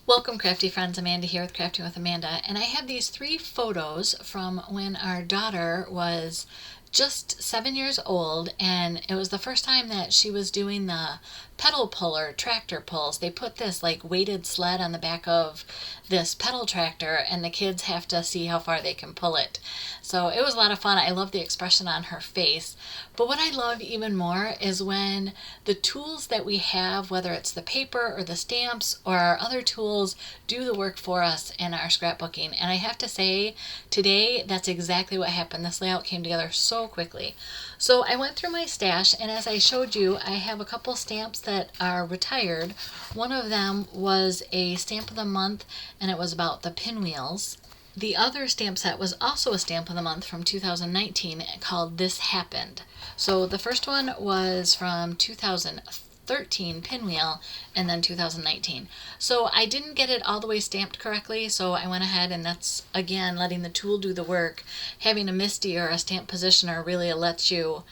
Welcome, crafty friends. Amanda here with Crafting with Amanda, and I have these 3 photos from when our daughter was just 7 years old, and it was the first time that she was doing the pedal puller tractor pulls. They put this like weighted sled on the back of this pedal tractor, and the kids have to see how far they can pull it. So it was a lot of fun. I love the expression on her face. But what I love even more is when the tools that we have, whether it's the paper or the stamps or our other tools, do the work for us in our scrapbooking. And I have to say, today, that's exactly what happened. This layout came together so quickly. So I went through my stash, and as I showed you, I have a couple stamps that are retired. One of them was a stamp of the month, and it was about the pinwheels. The other stamp set was also a stamp of the month from 2019 called This Happened. So the first one was from 2013 pinwheel, and then 2019. So I didn't get it all the way stamped correctly, so I went ahead, and that's again letting the tool do the work. Having a MISTI or a stamp positioner really lets you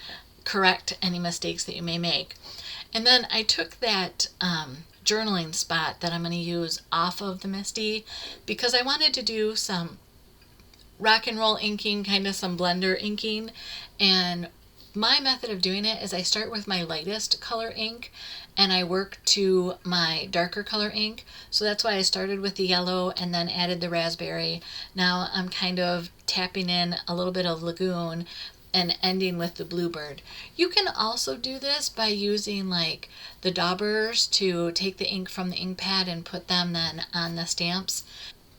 correct any mistakes that you may make. And then I took that journaling spot that I'm going to use off of the MISTI because I wanted to do some rock and roll inking, kind of some blender inking. And my method of doing it is I start with my lightest color ink and I work to my darker color ink. So that's why I started with the yellow and then added the raspberry. Now I'm kind of tapping in a little bit of Lagoon and ending with the bluebird. You can also do this by using like the daubers to take the ink from the ink pad and put them then on the stamps.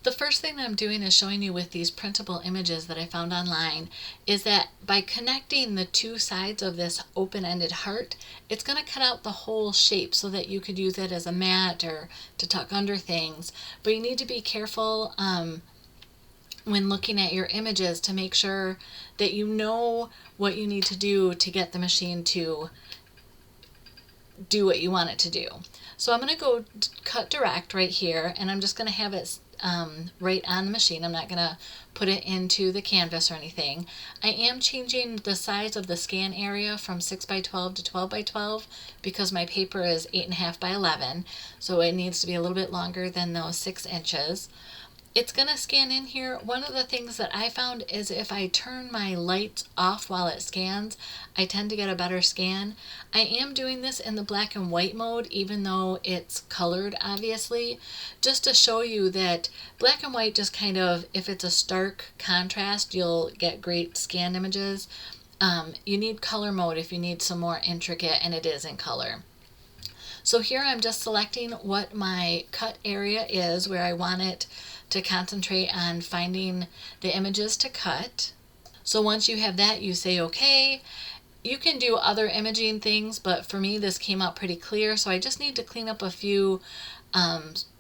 The first thing that I'm doing is showing you with these printable images that I found online is that by connecting the 2 sides of this open-ended heart, it's going to cut out the whole shape so that you could use it as a mat or to tuck under things. But you need to be careful when looking at your images to make sure that you know what you need to do to get the machine to do what you want it to do. So I'm going to go cut direct right here, and I'm just going to have it right on the machine. I'm not going to put it into the canvas or anything. I am changing the size of the scan area from 6 by 12 to 12 by 12 because my paper is 8.5 by 11, so it needs to be a little bit longer than those 6 inches. It's going to scan in here. One of the things that I found is if I turn my lights off while it scans, I tend to get a better scan. I am doing this in the black and white mode, even though it's colored, obviously, just to show you that black and white just kind of, if it's a stark contrast, you'll get great scan images. You need color mode if you need some more intricate, and it is in color. So here I'm just selecting what my cut area is, where I want it to concentrate on finding the images to cut. So once you have that, you say okay. You can do other imaging things, but for me this came out pretty clear, so I just need to clean up a few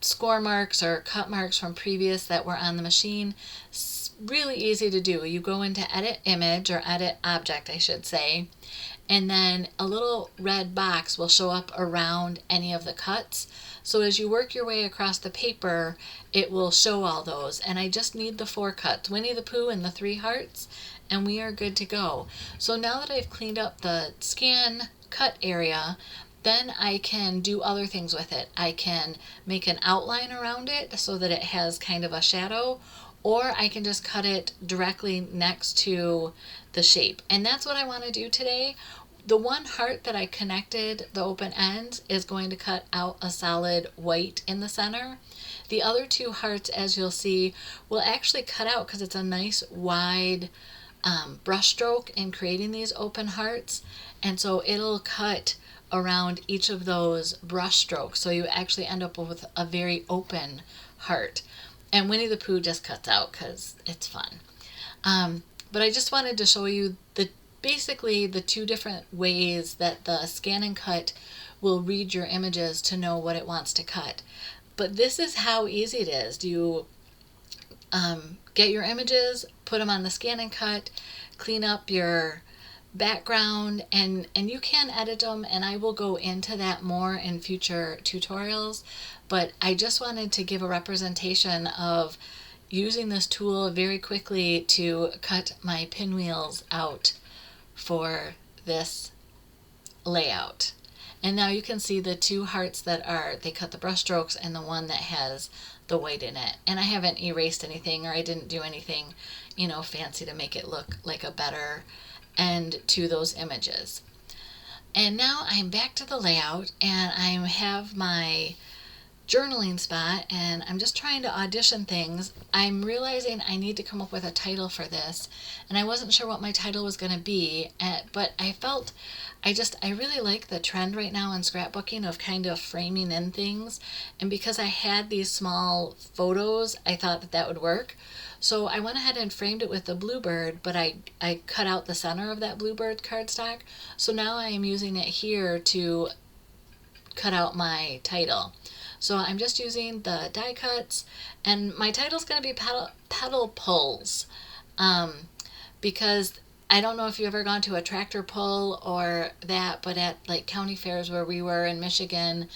score marks or cut marks from previous that were on the machine. It's really easy to do. You go into edit image, or edit object I should say, and then a little red box will show up around any of the cuts. So as you work your way across the paper, it will show all those. And I just need the 4 cuts, Winnie the Pooh and the 3 hearts, and we are good to go. So now that I've cleaned up the scan cut area, then I can do other things with it. I can make an outline around it so that it has kind of a shadow, or I can just cut it directly next to the shape. And that's what I want to do today. The one heart that I connected the open ends is going to cut out a solid white in the center. The other 2 hearts, as you'll see, will actually cut out because it's a nice wide brush stroke in creating these open hearts. And so it'll cut around each of those brush strokes. So you actually end up with a very open heart. And Winnie the Pooh just cuts out because it's fun. But I just wanted to show you basically the 2 different ways that the scan and cut will read your images to know what it wants to cut. But this is how easy it is. You get your images, put them on the scan and cut, clean up your background, and you can edit them, and I will go into that more in future tutorials. But I just wanted to give a representation of using this tool very quickly to cut my pinwheels out for this layout. And now you can see the two hearts that are, they cut the brush strokes, and the one that has the white in it. And I haven't erased anything, or I didn't do anything, you know, fancy to make it look like a better end to those images. And now I'm back to the layout, and I have my journaling spot, and I'm just trying to audition things. I'm realizing I need to come up with a title for this, and I wasn't sure what my title was going to be, but I felt I really like the trend right now in scrapbooking of kind of framing in things, and because I had these small photos, I thought that that would work. So I went ahead and framed it with the bluebird, but I cut out the center of that bluebird cardstock, so now I am using it here to cut out my title. So I'm just using the die cuts, and my title's going to be pedal pulls, because I don't know if you've ever gone to a tractor pull or that, but at like county fairs where we were in Michigan,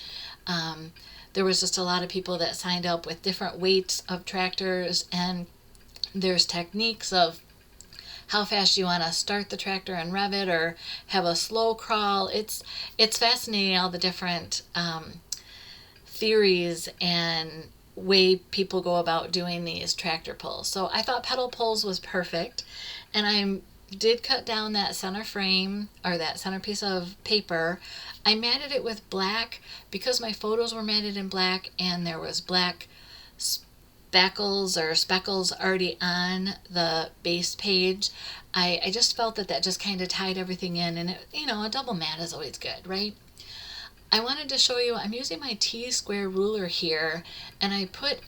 there was just a lot of people that signed up with different weights of tractors, and there's techniques of how fast you want to start the tractor and rev it, or have a slow crawl. It's fascinating, all the different theories and way people go about doing these tractor pulls. So I thought pedal pulls was perfect, and I did cut down that center frame, or that center piece of paper. I matted it with black because my photos were matted in black, and there was black speckles already on the base page. I just felt that just kind of tied everything in, and it, you know, a double mat is always good, right? I wanted to show you, I'm using my T-square ruler here, and I put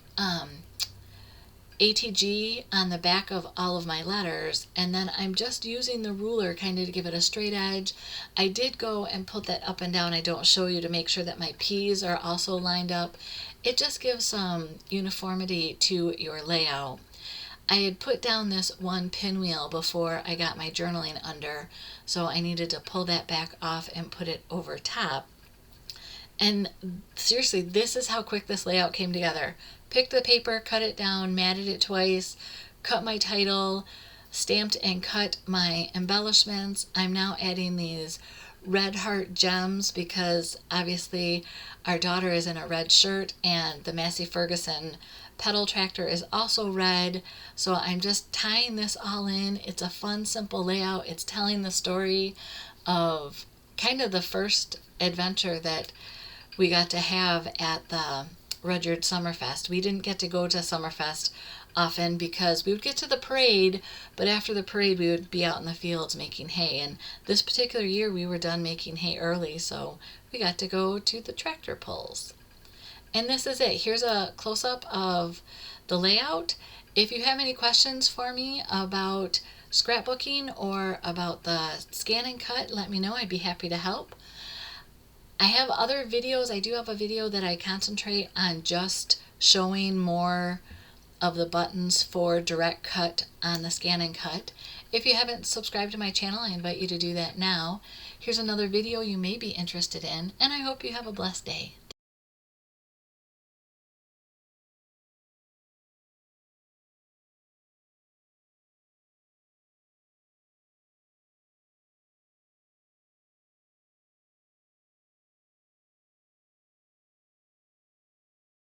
ATG on the back of all of my letters, and then I'm just using the ruler kind of to give it a straight edge. I did go and put that up and down. I don't show you, to make sure that my P's are also lined up. It just gives some uniformity to your layout. I had put down this one pinwheel before I got my journaling under, so I needed to pull that back off and put it over top. And seriously, this is how quick this layout came together. Picked the paper, cut it down, matted it twice, cut my title, stamped and cut my embellishments. I'm now adding these red heart gems because obviously our daughter is in a red shirt, and the Massey Ferguson pedal tractor is also red. So I'm just tying this all in. It's a fun, simple layout. It's telling the story of kind of the first adventure that we got to have at the Rudyard Summerfest. We didn't get to go to Summerfest often because we would get to the parade, but after the parade we would be out in the fields making hay, and this particular year we were done making hay early, so we got to go to the tractor pulls. And this is it. Here's a close-up of the layout. If you have any questions for me about scrapbooking or about the scan and cut, let me know. I'd be happy to help. I have other videos. I do have a video that I concentrate on just showing more of the buttons for direct cut on the scan and cut. If you haven't subscribed to my channel, I invite you to do that now. Here's another video you may be interested in, and I hope you have a blessed day.